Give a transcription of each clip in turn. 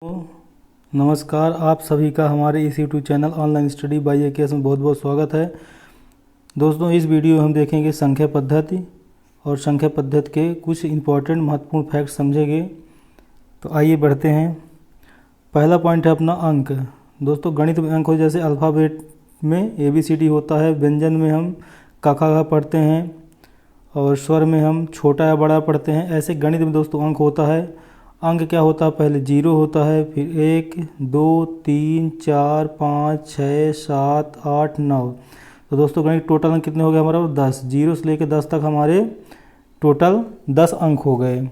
तो नमस्कार, आप सभी का हमारे इस YouTube channel online study bye AKS में बहुत बहुत स्वागत है। दोस्तों, इस वीडियो में हम देखेंगे संख्या पद्धति और संख्या पद्धति के कुछ इम्पोर्टेंट महत्वपूर्ण फैक्ट समझेंगे। तो आइए बढ़ते हैं। पहला पॉइंट है अपना अंक। दोस्तों, गणित में अंक हो जैसे अल्फ़ाबेट में ABCD होता है, व्यंजन में हम क ख ग पढ़ते हैं और स्वर में हम छोटा या बड़ा पढ़ते हैं। ऐसे गणित में दोस्तों अंक होता है। अंक क्या होता है? पहले 0 होता है, फिर 1 2 3 4 5 6 7 8 9। तो दोस्तों गणित टोटल अंक कितने हो गए हमारा? 10। 0 से लेकर 10 तक हमारे टोटल 10 अंक हो गए।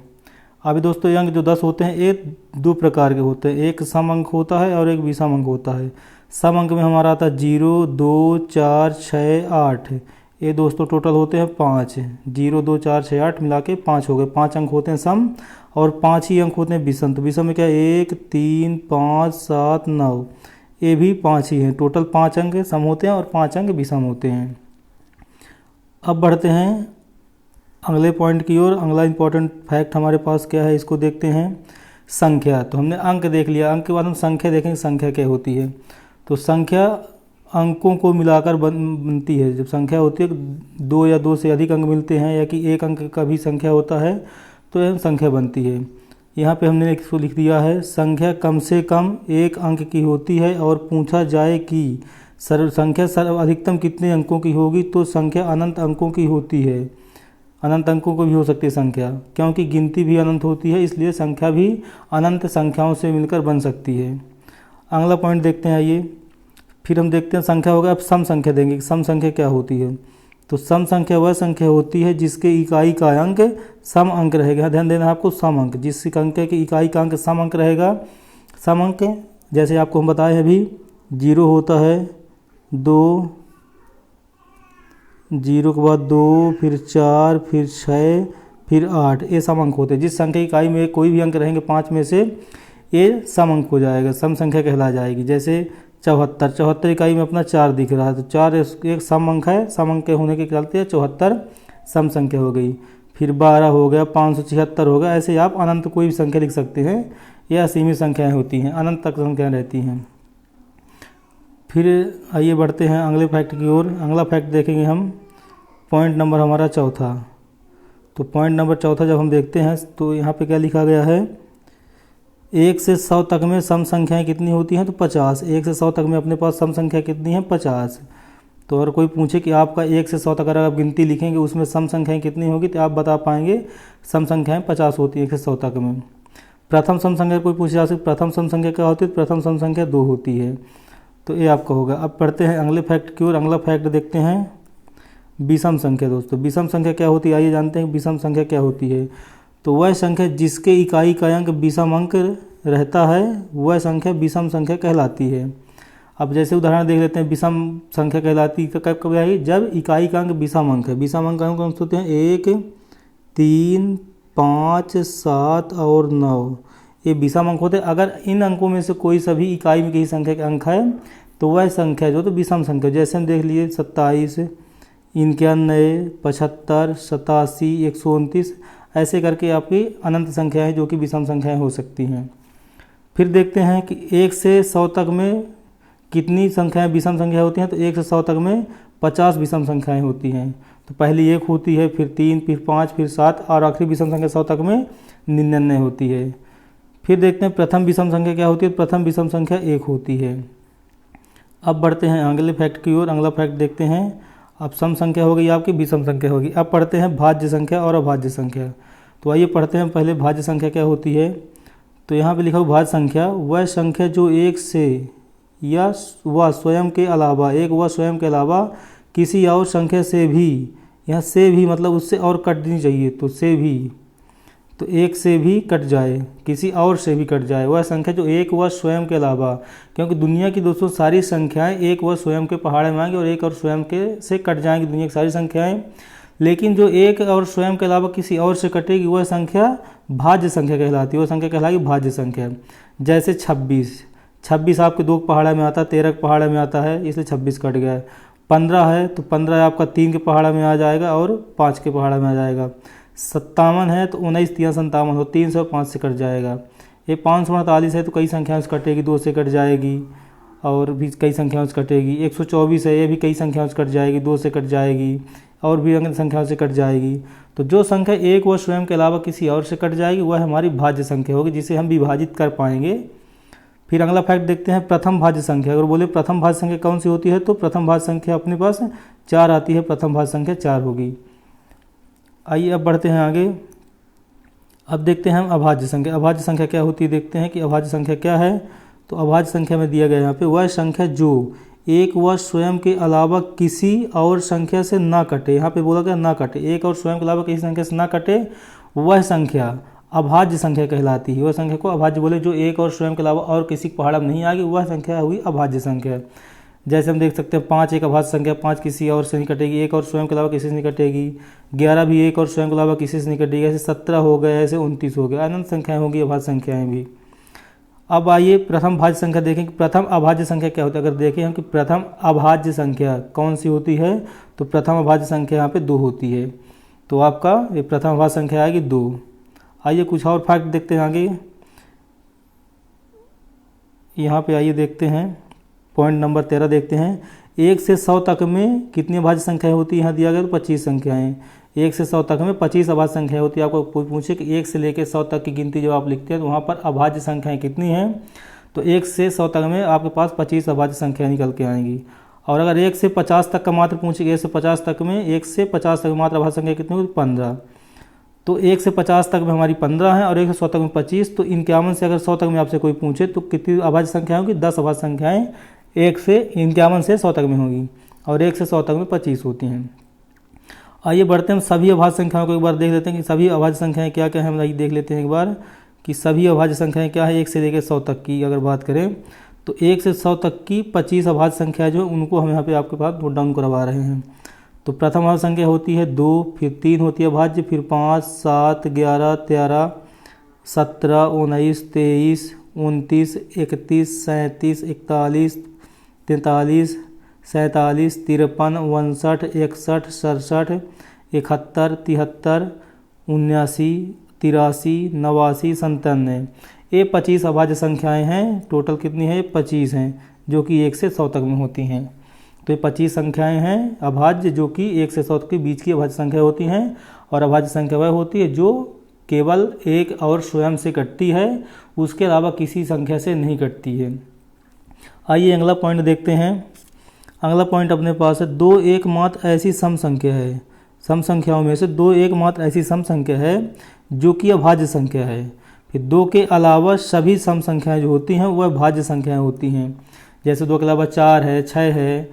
अभी दोस्तों ये अंक जो 10 होते हैं ये दो प्रकार के होते हैं। एक सम अंक होता है और एक विषम अंक होता है। सम अंक में हमारा आता है 0 2 4 6 8। ये दोस्तों टोटल होते हैं 5। 0 2 4 6 8 मिला के 5 हो गए। 5 अंक होते हैं सम और 5 ही अंक होते हैं विषम। तो विषम में क्या 1 3 5 7 9, ये भी 5 ही हैं। टोटल 5 अंक सम होते हैं और 5 अंक विषम होते हैं। अब बढ़ते हैं अगले पॉइंट की ओर। अगला इंपॉर्टेंट फैक्ट हमारे पास क्या है, इसको देखते हैं। संख्या। तो हमने अंक देख लिया, अंक के बाद हम संख्या देखेंगे, संख्या क्या होती है। तो संख्या अंकों को मिलाकर बनती है। जब संख्या होती है 2 या 2 से अधिक अंक मिलते हैं या कि एक अंक का भी संख्या होता है तो यह संख्या बनती है। यहाँ पे हमने इसको लिख दिया है, संख्या कम से कम एक अंक की होती है और पूछा जाए कि संख्या अधिकतम कितने अंकों की होगी तो संख्या अनंत अंकों की होती है। अनंत अंकों को भी हो सकती है संख्या, क्योंकि गिनती भी अनंत होती है, इसलिए संख्या भी अनंत संख्याओं से मिलकर बन सकती है। अगला पॉइंट देखते हैं आइए। फिर हम देखते हैं संख्या होगा, अब सम संख्या देंगे। सम संख्या क्या होती है? तो सम संख्या वह संख्या होती है जिसके इकाई का अंक सम अंक रहेगा। ध्यान देना आपको, सम अंक, जिस संख्या की इकाई का अंक सम अंक रहेगा। सम अंक जैसे आपको हम बताए हैं अभी, 0 होता है, 2, 0 के बाद 2, फिर 4, फिर 6, फिर 8, ये सम अंक होते हैं। जिस संख्या की इकाई में कोई भी अंक रहेंगे 5 में से, ये सम अंक हो जाएगा, सम संख्या कहला जाएगी। जैसे 74 इकाई में अपना 4 दिख रहा है तो 4 एक सम अंक है। सम अंक के होने के चलते 74 सम संख्या हो गई। फिर 12 हो गया, 576 हो गया। ऐसे आप अनंत कोई भी संख्या लिख सकते हैं। यह असीमित संख्याएं होती हैं, अनंत तक संख्याएं रहती हैं। फिर आइए बढ़ते हैं अगले फैक्ट की ओर। अगला फैक्ट देखेंगे हम, पॉइंट नंबर हमारा चौथा। तो पॉइंट नंबर चौथा जब हम देखते हैं तो यहाँ पे क्या लिखा गया है, 1 से 100 तक में सम संख्याएं कितनी होती हैं? तो 50। 1 से 100 तक में अपने पास सम संख्या कितनी है? 50। तो अगर कोई पूछे कि आपका 1 से 100 तक अगर आप गिनती लिखेंगे उसमें सम संख्याएं कितनी होगी तो आप बता पाएंगे सम संख्याएं 50 होती है 1 से 100 तक में। प्रथम सम संख्या कोई पूछ जा सकता, प्रथम सम संख्या क्या होती है? प्रथम सम संख्या 2 होती है। तो ये आपका होगा। अब पढ़ते हैं अगले फैक्ट की ओर। अगला फैक्ट देखते हैं विषम संख्या। दोस्तों विषम संख्या क्या होती है, आइए जानते हैं विषम संख्या क्या होती है। तो वह संख्या जिसके इकाई का अंक विषम अंक रहता है वह संख्या विषम संख्या कहलाती है। अब जैसे उदाहरण देख लेते हैं, विषम संख्या कहलाती है कब कब आएगी? जब इकाई का अंक विषम अंक है। विषम अंक कौन से होते हैं? 1 3 5 7 और 9, ये विषम अंक होते हैं। अगर इन अंकों में से कोई सभी इकाई में की संख्या के अंक है तो वह संख्या जो तो विषम संख्या। जैसे हम देख लिए 27 91 75 87 129, ऐसे करके आपकी अनंत संख्याएं जो कि विषम संख्याएं हो सकती हैं। फिर देखते हैं कि 1 से 100 तक में कितनी संख्याएं विषम संख्या होती हैं। तो 1 से 100 तक में 50 विषम संख्याएं होती हैं। तो पहली 1 होती है, फिर 3, फिर 5, फिर 7 और आखिरी विषम संख्या 100 तक में 99 होती है। फिर देखते हैं प्रथम विषम संख्या क्या होती है। प्रथम विषम संख्या 1 होती है। अब बढ़ते हैं अगले फैक्ट की ओर। अगला फैक्ट देखते हैं। अब सम संख्या हो गई आपकी, विषम संख्या होगी। अब पढ़ते हैं भाज्य संख्या और अभाज्य संख्या। तो आइए पढ़ते हैं पहले भाज्य संख्या क्या होती है। तो यहाँ पे लिखा हुआ भाज्य संख्या वह संख्या जो एक से या वह स्वयं के अलावा, एक व स्वयं के अलावा किसी और संख्या से भी, यहाँ से भी मतलब उससे और कटनी चाहिए, तो से भी, तो एक से भी कट जाए, किसी और से भी कट जाए, वह संख्या जो एक व स्वयं के अलावा। क्योंकि दुनिया की दोस्तों सारी संख्याएं एक व स्वयं के पहाड़े में आएंगी और एक और स्वयं के से कट जाएंगी दुनिया की सारी संख्याएं। लेकिन जो एक और स्वयं के अलावा किसी और से कटेगी वह संख्या भाज्य संख्या कहलाती है। वह संख्या कहलाएगी भाज्य संख्या। जैसे 26 आपके 2 के पहाड़े में आता है, 13 के पहाड़े में आता है, इसलिए 26 कट गया। 15 है तो 15 आपका 3 के पहाड़े में आ जाएगा और 5 के पहाड़े में आ जाएगा। 57 है तो 19 3 57 हो, 3 से और 5 से कट जाएगा। ये 548 है तो कई संख्याओं से कटेगी, 2 से कट जाएगी, और भी कई संख्याओं से कटेगी। 124 है, ये भी कई संख्याओं से कट जाएगी, 2 से कट जाएगी, और भी अन्य संख्याओं से कट जाएगी। तो जो संख्या एक व स्वयं के अलावा किसी और से कट जाएगी वह हमारी भाज्य संख्या होगी, जिसे हम विभाजित कर पाएंगे। फिर अगला फैक्ट देखते हैं, प्रथम भाज्य संख्या। अगर बोले प्रथम भाज्य संख्या कौन सी होती है तो प्रथम भाज्य संख्या अपने पास 4 आती है, प्रथम भाज्य संख्या 4 होगी। आइए अब बढ़ते हैं आगे। अब देखते हैं हम अभाज्य संख्या। अभाज्य संख्या क्या होती है देखते हैं कि अभाज्य संख्या क्या है। तो अभाज्य संख्या में दिया गया यहाँ पे वह संख्या जो एक व स्वयं के अलावा किसी और संख्या से ना कटे। यहाँ पे बोला गया ना कटे, एक और स्वयं के अलावा किसी संख्या से ना कटे, वह संख्या अभाज्य संख्या कहलाती है। वह संख्या को अभाज्य बोले जो एक और स्वयं के अलावा और किसी पहाड़ में नहीं आएगी, वह संख्या हुई अभाज्य संख्या। जैसे हम देख सकते हैं 5 एक अभाज्य संख्या, 5 किसी और से नहीं कटेगी, एक और स्वयं के अलावा किसी से नहीं कटेगी। 11 भी एक और स्वयं के अलावा किसी से नहीं कटेगी। ऐसे 17 हो गए, ऐसे 29 हो गए, अनंत संख्याएं होंगी अभाज्य संख्याएं भी। अब आइए प्रथम भाज्य संख्या देखें कि प्रथम अभाज्य संख्या क्या होती है। अगर देखें हम कि प्रथम अभाज्य संख्या कौन सी होती है तो प्रथम अभाज्य संख्या यहाँ पे 2 होती है। तो आपका ये प्रथम अभाज्य संख्या आएगी 2। आइए कुछ और फैक्ट देखते हैं आगे। यहाँ पे आइए देखते हैं पॉइंट नंबर 13 देखते हैं। 1 से 100 तक में कितनी अभाज्य संख्या होती है, यहाँ दिया गया तो 25 संख्याएँ। 1 से 100 तक में 25 अभाज्य संख्या होती है। आपको कोई पूछे कि 1 से लेकर 100 तक की गिनती जब आप लिखते हैं तो वहाँ पर अभाज्य संख्याएँ कितनी हैं, तो 1 से 100 तक में आपके पास 25 अभाज्य संख्या निकल के आएंगी। और अगर 1 से 50 तक का मात्र पूछेगी, 1 से 50 तक में 1 से 50 तक मात्र अभाज्य संख्या कितनी होगी 15। तो 1 से 50 तक में हमारी 15 है और 1 से 100 तक में 25। तो 51 से अगर 100 तक में आपसे कोई पूछे तो कितनी अभाज्य संख्या होगी, 10 अभाज्य संख्याएँ 1 से 51 से 100 तक में होगी, और 1 से 100 तक में 25 होती हैं। आइए बढ़ते हैं, हम सभी अभाज्य संख्याओं को एक बार देख लेते हैं कि सभी अभाज्य संख्याएं क्या क्या हैं। हम देख लेते हैं एक बार कि सभी अभाज्य संख्याएं क्या है। 1 से लेकर 100 तक की अगर बात करें तो 1 से 100 तक की 25 अभाज्य संख्या जो उनको हम यहाँ पे आपके पास नोट डाउन करवा रहे हैं। तो प्रथम अभाज्य संख्या होती है 2, फिर 3 होती है अभाज्य, फिर 5, 7, 11, 13, 17, 19, 23, 29, 31, 37, 41, 43, 47, 53, 59, 61, 67, 71, 73, 79, 83, 89, 97। ये 25 अभाज्य संख्याएं हैं। टोटल कितनी है, 25 हैं, जो कि 1 से 100 तक में होती हैं। तो ये 25 संख्याएं हैं अभाज्य, जो कि 1 से 100 के बीच की अभाज्य संख्या होती हैं। और अभाज्य संख्या वह होती है जो केवल एक और स्वयं से कटती है, उसके अलावा किसी संख्या से नहीं कटती है। आइए अगला पॉइंट देखते हैं। अगला पॉइंट अपने पास है 2 एकमात्र ऐसी सम संख्या है। सम संख्याओं में से 2 एकमात्र ऐसी सम संख्या है जो कि अभाज्य संख्या है। फिर 2 के अलावा सभी सम संख्याएं जो होती हैं वह भाज्य संख्याएं होती हैं। जैसे 2 के अलावा 4 है, 6 है,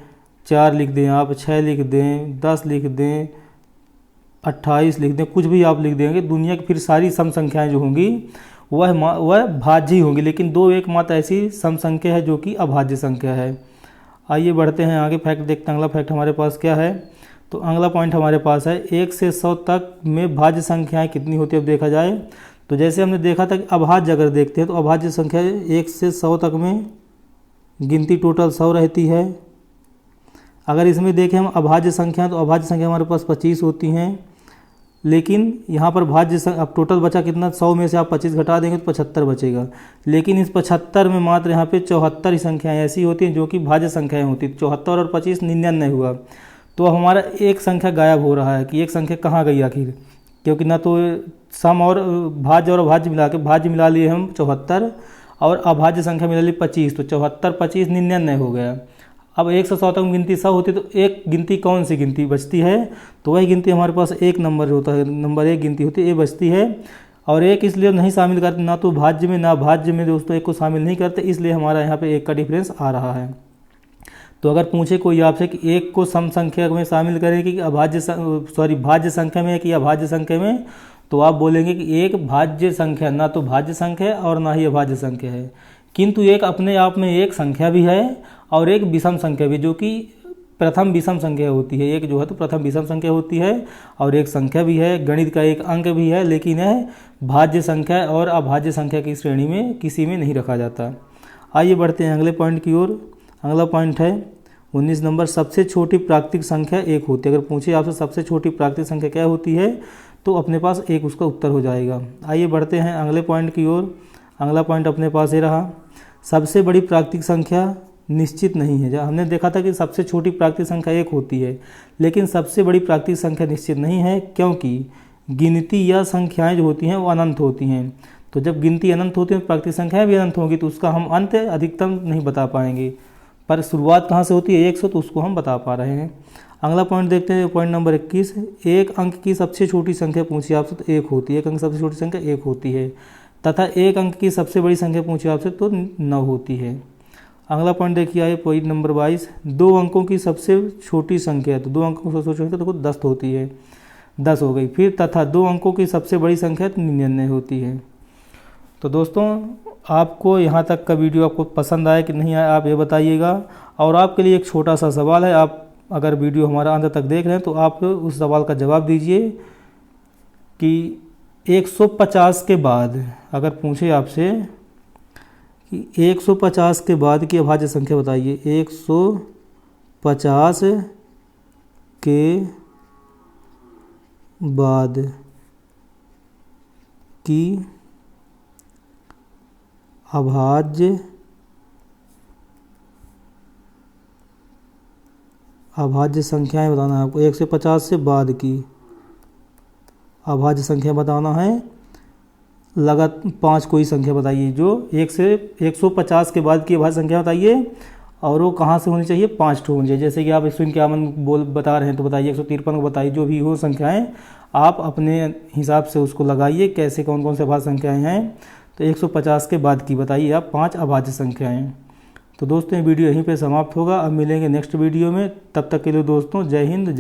4 लिख दें आप, 6 लिख दें, 10 लिख दें, 28 लिख दें, कुछ भी आप लिख देंगे। दुनिया की फिर सारी सम संख्याएँ जो होंगी वह भाज्य होंगी, लेकिन 2 एकमात्र ऐसी सम संख्या है जो कि अभाज्य संख्या है। आइए बढ़ते हैं आगे, फैक्ट देखते हैं। अगला फैक्ट हमारे पास क्या है। तो अगला पॉइंट हमारे पास है 1 से 100 तक में भाज्य संख्याएं कितनी होती है। अब देखा जाए तो जैसे हमने देखा था कि अभाज्य अगर देखते हैं तो अभाज्य संख्या 1 से 100 तक में गिनती टोटल 100 रहती है। अगर इसमें देखें हम अभाज्य संख्या, तो अभाज्य संख्या हमारे पास 25 होती हैं। लेकिन यहाँ पर भाज्य अब टोटल बचा कितना, 100 में से आप 25 घटा देंगे तो 75 बचेगा। लेकिन इस 75 में मात्र यहाँ पे 74 संख्याएँ ऐसी होती हैं जो कि भाज्य संख्याएँ होती हैं। 74 और 25 99 हुआ। तो अब हमारा एक संख्या गायब हो रहा है कि एक संख्या कहाँ गई आखिर, क्योंकि ना तो सम और भाज्य और अभाज्य मिला के, भाज्य मिला लिए हम 74 और अभाज्य संख्या मिला ली 25, तो 74, 25, 99 हो गया। अब 1 से 100 तक गिनती 100 होती है तो एक गिनती कौन सी गिनती बचती है, तो वही गिनती हमारे पास एक नंबर होता है, नंबर 1 गिनती होती है, ये बचती है। और एक इसलिए नहीं शामिल करते, ना तो भाज्य में ना भाज्य में दोस्तों एक को शामिल नहीं करते, इसलिए हमारा यहाँ पे एक का डिफरेंस आ रहा है। तो अगर पूछे कोई आपसे कि एक को सम संख्या में शामिल करें कि भाज्य संख्या में कि अभाज्य संख्या में, तो आप बोलेंगे कि एक भाज्य संख्या, ना तो भाज्य संख्या और ना ही अभाज्य संख्या है, किंतु एक अपने आप में एक संख्या भी है और एक विषम संख्या भी, जो कि प्रथम विषम संख्या होती है। एक जो है तो प्रथम विषम संख्या होती है और एक संख्या भी है, गणित का एक अंक भी है, लेकिन यह भाज्य संख्या और अभाज्य संख्या की श्रेणी में किसी में नहीं रखा जाता। आइए बढ़ते हैं अगले पॉइंट की ओर। अगला पॉइंट है 19 नंबर, सबसे छोटी प्राकृतिक संख्या 1 होती है। अगर पूछे आपसे सबसे छोटी प्राकृतिक संख्या क्या होती है तो अपने पास 1 उसका उत्तर हो जाएगा। आइए बढ़ते हैं अगले पॉइंट की ओर। अगला पॉइंट अपने पास ये रहा, सबसे बड़ी प्राकृतिक संख्या निश्चित नहीं है। जब हमने देखा था कि सबसे छोटी प्राकृतिक संख्या 1 होती है, लेकिन सबसे बड़ी प्राकृतिक संख्या निश्चित नहीं है, क्योंकि गिनती या संख्याएं जो होती हैं वो अनंत होती हैं। तो जब गिनती अनंत होती है, प्राकृतिक संख्याएं भी अनंत होंगी, तो उसका हम अंत अधिकतम नहीं बता पाएंगे, पर शुरुआत कहाँ से होती है 1 से, तो उसको हम बता पा रहे हैं। अगला पॉइंट देखते हैं, पॉइंट नंबर 21, एक अंक की सबसे छोटी संख्या पूछी आपसे तो 1 होती है। एक अंक सबसे छोटी संख्या 1 होती है, तथा एक अंक की सबसे बड़ी संख्या पूछी आपसे तो 9 होती है। अगला पॉइंट देखिए आइए, पॉइंट नंबर 22, 2 अंकों की सबसे छोटी संख्या, तो 2 अंकों की सबसे छोटी संख्या तो 10 होती है, 10 हो गई। फिर तथा 2 अंकों की सबसे बड़ी संख्या तो 99 होती है। तो दोस्तों, आपको यहाँ तक का वीडियो आपको पसंद आया कि नहीं आया, आप ये बताइएगा। और आपके लिए एक छोटा सा सवाल है, आप अगर वीडियो हमारा अंत तक देख रहे हैं तो आप उस सवाल का जवाब दीजिए कि 150 के बाद अगर पूछे आपसे कि 150 के बाद की अभाज्य संख्या बताइए, 150 के बाद की अभाज्य संख्याएं बताना है आपको। 150 से बाद की अभाज्य संख्या बताना है, लगातार 5 कोई संख्या बताइए जो 1 से 150 के बाद की अभाज्य संख्या बताइए, और वो कहाँ से होनी चाहिए, 5 ठो होनी चाहिए। जैसे कि आप 151 बता रहे हैं तो बताइए, 153 को बताइए, जो भी हो संख्याएं आप अपने हिसाब से उसको लगाइए, कैसे कौन कौन से अभाज्य संख्याएं हैं। तो 150 के बाद की बताइए आप 5 अभाज्य संख्याएं। तो दोस्तों, ये वीडियो यहीं पे समाप्त होगा, अब मिलेंगे नेक्स्ट वीडियो में, तब तक के लिए दोस्तों जय हिंद।